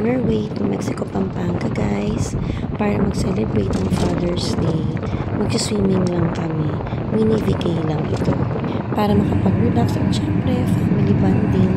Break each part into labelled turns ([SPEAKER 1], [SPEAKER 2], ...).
[SPEAKER 1] on our way to Mexico, Pampanga, guys, para mag-celebrate ng Father's Day. Mag-swimming lang kami. Mini vacay lang ito. Para makapag-relax at syempre, family bonding.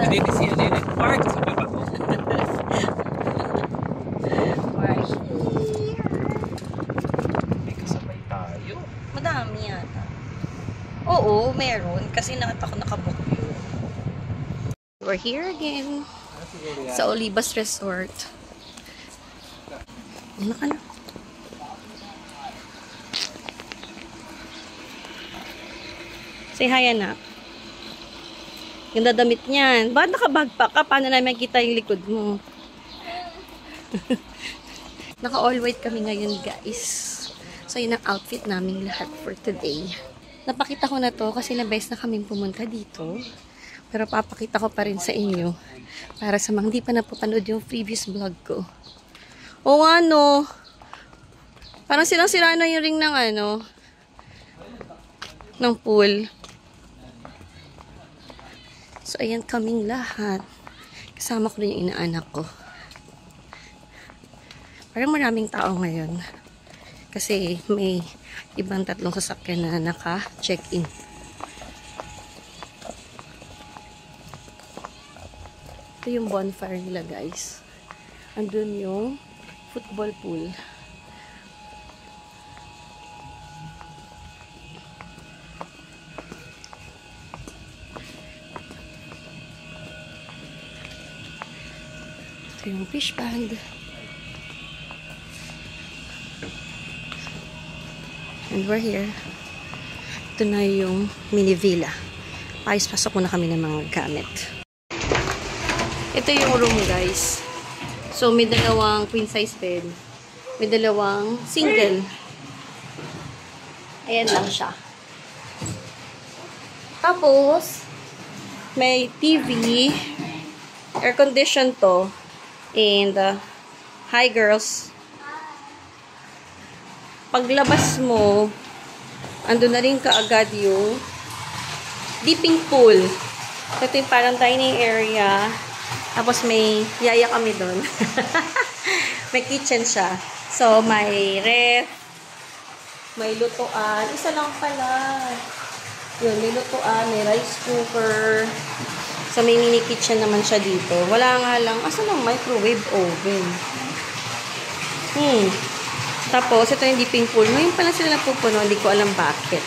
[SPEAKER 2] Hindi ni siya din park sa baba ko. May kasabay tayo.
[SPEAKER 1] Madami yata. Oo, meron. Kasi nakabook yun. We're here again. Sa Olivas Resort. Ano ka na? Say hi, anak. Ganda damit niyan. Bakit naka-backpack ka? Paano namin makita yung likod mo? Naka-all white kami ngayon, guys. So, yun ang outfit namin lahat for today. Napakita ko na to kasi na best na kaming pumunta dito. Pero papakita ko pa rin sa inyo. Para sa mga hindi pa napapanood yung previous vlog ko. O ano? Parang silang-sira na yung ring ng ng pool. So, ayan kaming lahat. Kasama ko rin yung inaanak ko. Parang maraming tao ngayon. Kasi may ibang 3 sasakyan na naka-check-in. Ito yung bonfire nila, guys. Andun yung football pool. Ito yung fish pond. And we're here. Ito na yung mini villa. Pasok muna kami ng mga gamit. Ito yung room, guys. So, may 2 queen size bed. May 2 single. Ayan lang siya. Tapos, may TV. Air condition to. And, hi girls. Paglabas mo, andun na rin kaagad yung dipping pool. Ito yung parang dining area. Tapos may yaya kami doon. May kitchen siya. So, may ref, may lutuan. Isa lang pala. Yun, may lutuan, may rice cooker. So, may mini kitchen naman siya dito. Wala nga lang. Asa lang microwave oven? Tapos, ito yung dipping pool. Ngayon pala sila napupuno. Hindi ko alam bakit.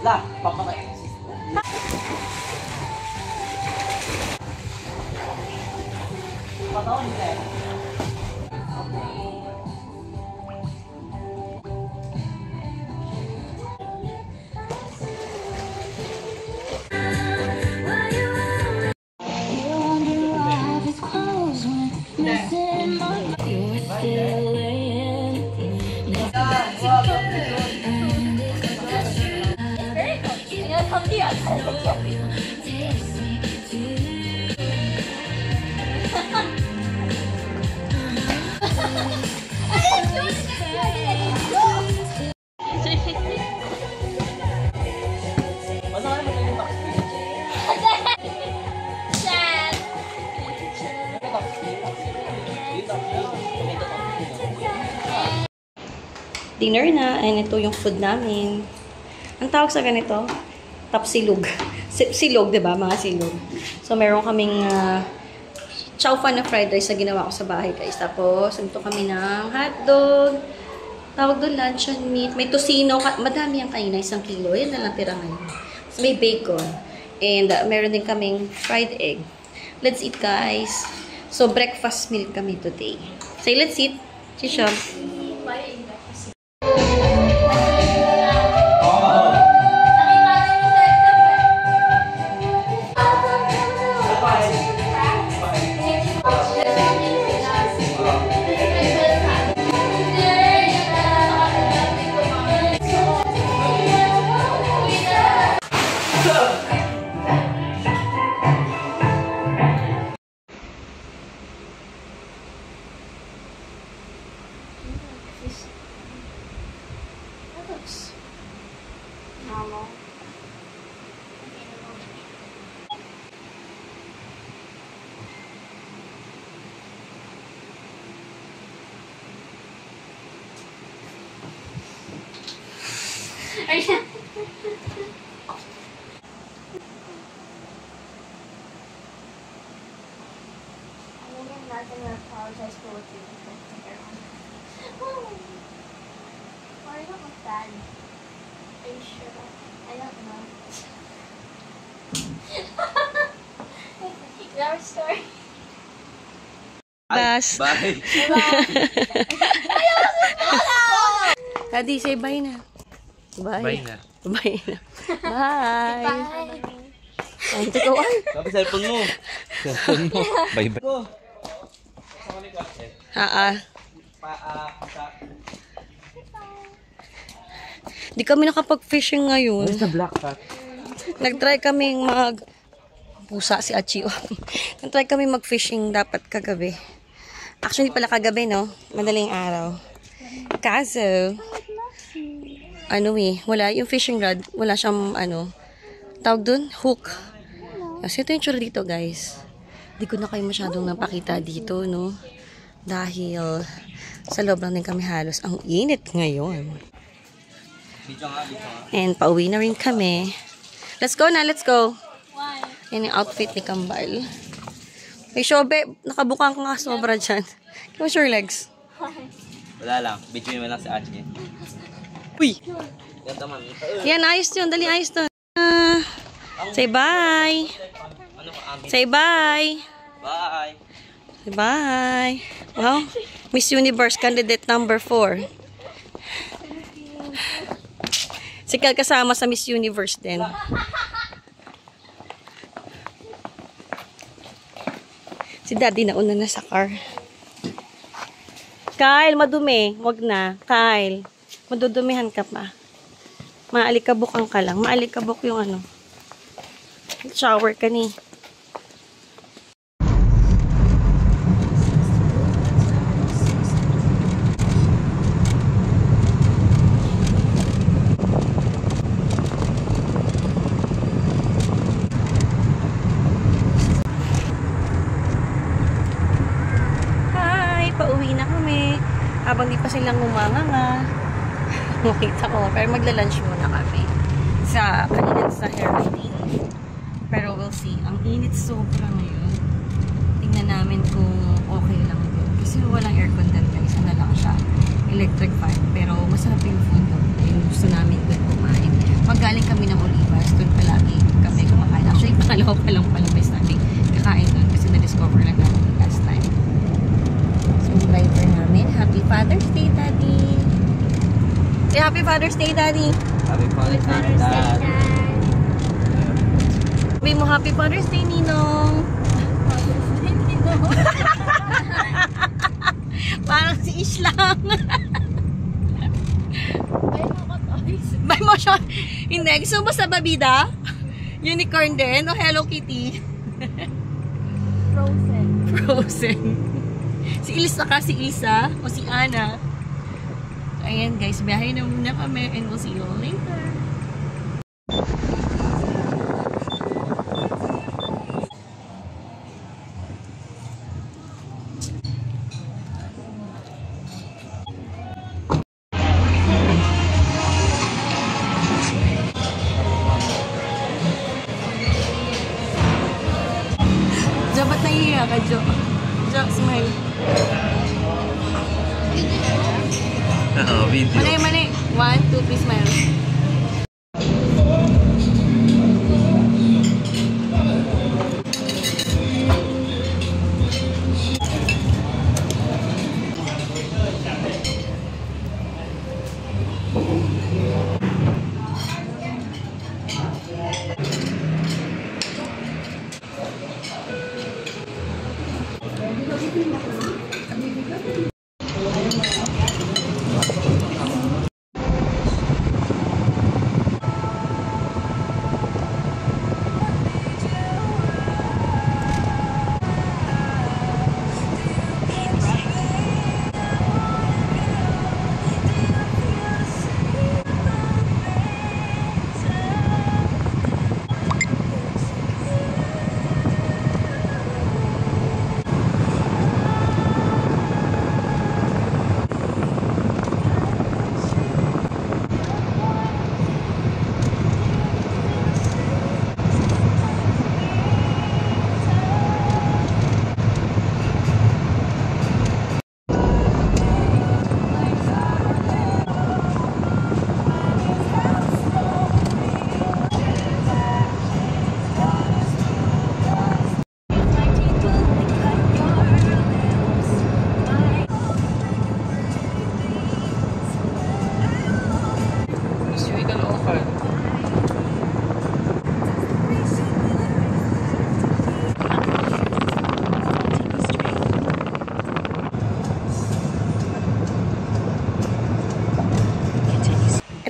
[SPEAKER 2] La, papakay. Pataon ka.
[SPEAKER 1] Dinner na, and ito yung food namin. Ang tawag sa ganito? Tapsilog. Silog, diba? Mga silog. So, meron kaming chow fan na fried rice na ginawa ko sa bahay, guys. Tapos, ito kami ng hotdog. Tawag doon, luncheon meat. May tocino. Madami yung kanina, 1 kilo. Yan na lang tira ngayon. So, may bacon. And, meron din kaming fried egg. Let's eat, guys. So, breakfast meal kami today. Say, let's eat. Chisha.
[SPEAKER 3] I'm not gonna apologize for what you did to everyone. Why are you not bad? Are you sure? I don't know. Our story.
[SPEAKER 1] Bas.
[SPEAKER 2] Bye.
[SPEAKER 1] Daddy, say bye na. Bye.
[SPEAKER 2] Bye na.
[SPEAKER 1] Bye na. Bye.
[SPEAKER 3] Bye.
[SPEAKER 1] Ay, ito ay.
[SPEAKER 2] Sabi cellphone mo. Cellphone mo. Bye bye.
[SPEAKER 1] Di kami nakapag-fishing ngayon.
[SPEAKER 2] Where's the black cat?
[SPEAKER 1] Nag-try kaming pusa si Achio. Nag-try kami mag-fishing dapat kagabi. Actually, pala kagabi, no? Madaling araw. Kaso, wala yung fishing rod. Wala siyang, tawag dun? Hook. Kasi ito yung tsura dito, guys. Di ko na kayo masyadong napakita dito, no? Dahil sa loob lang din kami halos. Ang init ngayon. And pauwi na rin kami. Let's go na, let's go.
[SPEAKER 3] Why?
[SPEAKER 1] Yan yung outfit ni Kambal. Hey, Shobe, nakabukang ka nga sobra dyan. Close your legs.
[SPEAKER 2] Wala lang. Bitchin mo lang si Achi. Uy! Ganda man.
[SPEAKER 1] Yan, ayos yun. Dali, ayos yun. Say bye. Say bye.
[SPEAKER 2] Bye!
[SPEAKER 1] Say bye. Wow. Miss Universe candidate number 4. Si Kel kasama sa Miss Universe din. Si Daddy nauna na sa car. Kyle, madumi. Wag na. Kyle, madudumihan ka pa. Maalikabok ka lang. Maalikabok yung shower ka ni. Pauwi na kami. Habang di pa silang umanganga. Makita ko. Pero magla-lunch muna kami. Kanina sa hair routine. Pero we'll see. Ang init sobra ngayon. Tingnan namin kung okay lang yun. Kasi walang aircon din guys. Na lang siya. Electric fan. Pero masarap yung food doon. Yung gusto namin doon kumain. Magaling kami ng Olivas. Doon palagi kami kumakain. Actually, pangalawa pa lang pala best namin kakain doon. Kasi na-discover lang namin last time. Yung driver namin. Happy Father's Day, Daddy! Say Happy Father's Day, Daddy!
[SPEAKER 2] Happy Father's Day, Dad!
[SPEAKER 1] Sabi mo, Happy Father's Day, Ninong! Parang si Ish lang.
[SPEAKER 3] Buy mo ko toys.
[SPEAKER 1] Buy mo siya. Hindi. Gusto mo sa babida? Unicorn din o Hello Kitty?
[SPEAKER 3] Frozen.
[SPEAKER 1] Frozen. Si Ilsa ka, si Isa o si Ana. Ayan guys, biyahe na muna kami and we'll see you later. Jo, ba't nahihiya ka, Jo? Jo, smile.
[SPEAKER 2] Oo, video.
[SPEAKER 1] Mani, mani. 1, 2, 3, smile.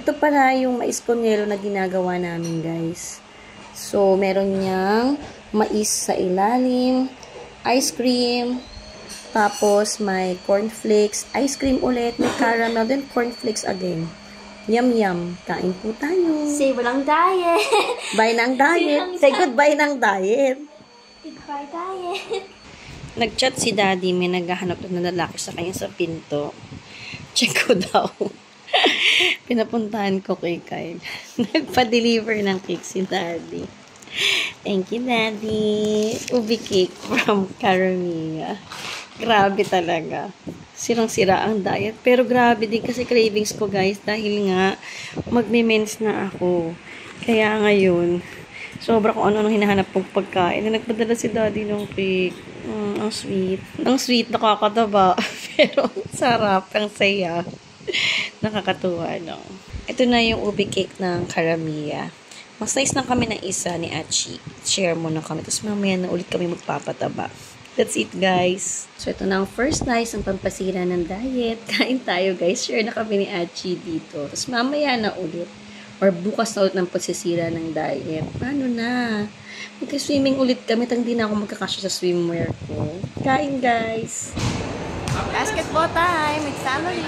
[SPEAKER 1] Ito pala yung mais konelo na ginagawa namin, guys. So, meron niyang mais sa ilalim, ice cream, tapos may cornflakes, ice cream ulit, may caramel, then cornflakes again. Yum, yum. Kain po tayo.
[SPEAKER 3] Say walang diet.
[SPEAKER 1] Bye ng diet. Say goodbye ng diet.
[SPEAKER 3] Goodbye diet.
[SPEAKER 1] Nag-chat si Daddy, may naghahanap na lalaki sa kanya sa pinto. Check ko daw. Pinapuntahan ko kay Kyle. Nagpa-deliver ng cake si Daddy. Thank you, Daddy. Ubi cake from Caramia. Grabe talaga. Sirang-sira ang diet. Pero grabe din kasi cravings ko, guys. Dahil nga, magme-mens na ako. Kaya ngayon, sobra kung ano-ano hinahanap kong pagkain. Nagpadala si Daddy ng cake. Ang sweet. Ang sweet, nakakataba. Pero sarap, ang saya. Nakakatuwa, no? Ito na yung ubi cake ng Caramia. Mag-slice lang kami ng isa ni Achi. Share muna kami. Tapos mamaya na ulit kami magpapataba. That's it, guys. So, ito na ang first slice ng pampasira ng diet. Kain tayo, guys. Share na kami ni Achi dito. Tapos mamaya na ulit. Or bukas na ulit ng pagsisira ng diet. Paano na? Magka-swimming ulit kami. Hindi na ako magkakasya sa swimwear ko. Kain, guys. Basketball time with family.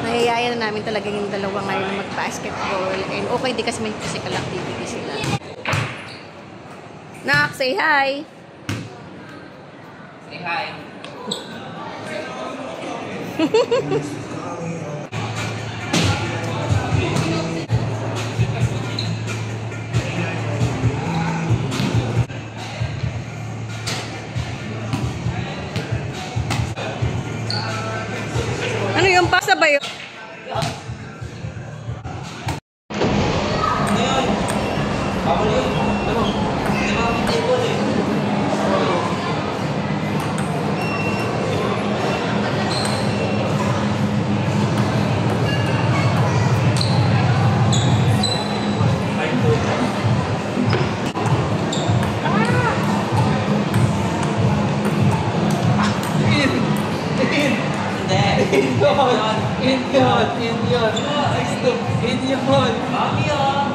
[SPEAKER 1] Nayayaya na namin talaga yung dalawa ngayon na mag-basketball. And okay, di kasi may physical activity sila. Nak, say hi!
[SPEAKER 2] Say hi.
[SPEAKER 1] Ano yung pasta ba yun?
[SPEAKER 2] Indian. Mami, oh.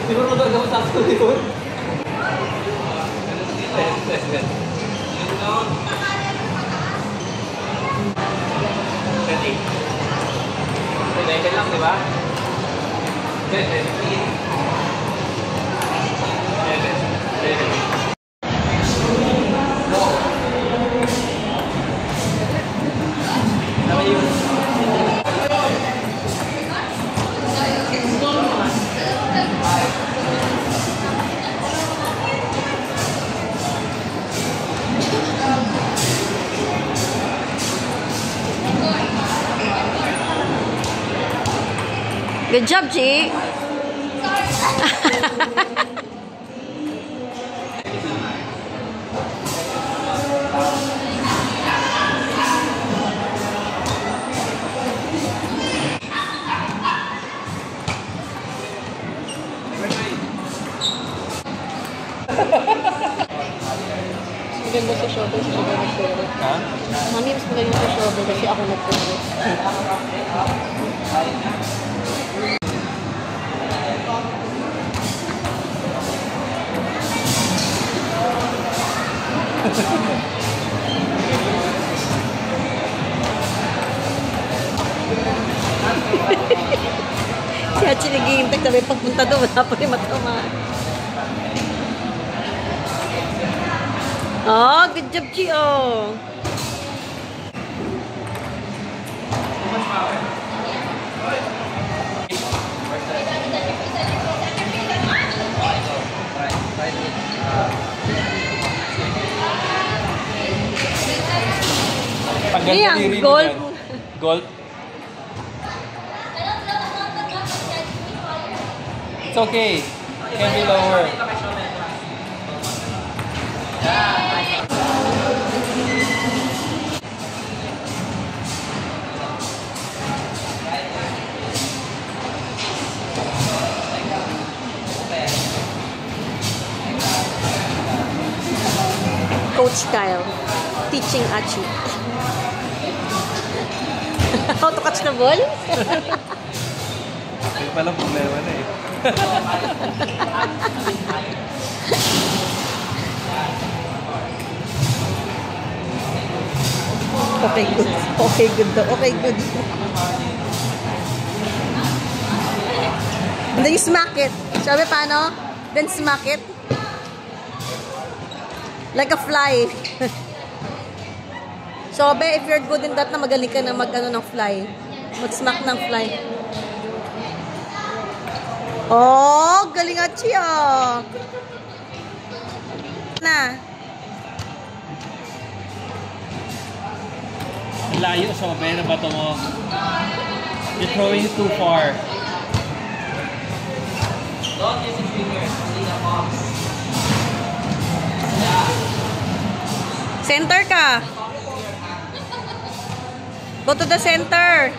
[SPEAKER 2] Di ba magagawa sa akin yun? Level lang, di ba?
[SPEAKER 1] Good job, Chi. Maganda sa shoulder kasi ako nagturo.
[SPEAKER 2] Ha?
[SPEAKER 1] Mami, mas maganda sa shoulder kasi ako nagturo. Si Hachi naghihintay sabi pagpunta doon, wala pa rin matamaan. Oh, good job, Chi, oh.
[SPEAKER 2] Pagkakadiri mo
[SPEAKER 1] gold.
[SPEAKER 2] dyan. Gold. It's okay. It can be lower.
[SPEAKER 1] Coach Kyle, teaching Achi. How to catch the ball?
[SPEAKER 2] Yung palang problema na eh.
[SPEAKER 1] Okay, good. Okay, good daw. Okay, good. And then you smack it. Sabi paano? Then smack it. Like a fly. So, if you're good in that na magaling ka na mag-ano ng fly. Mag-smack ng fly. Oh, galing at siya. Na.
[SPEAKER 2] Layo sa mabaya na bato mo. You're throwing it too far. Don't use your fingers. Lean the box.
[SPEAKER 1] Center ka. Go to the center.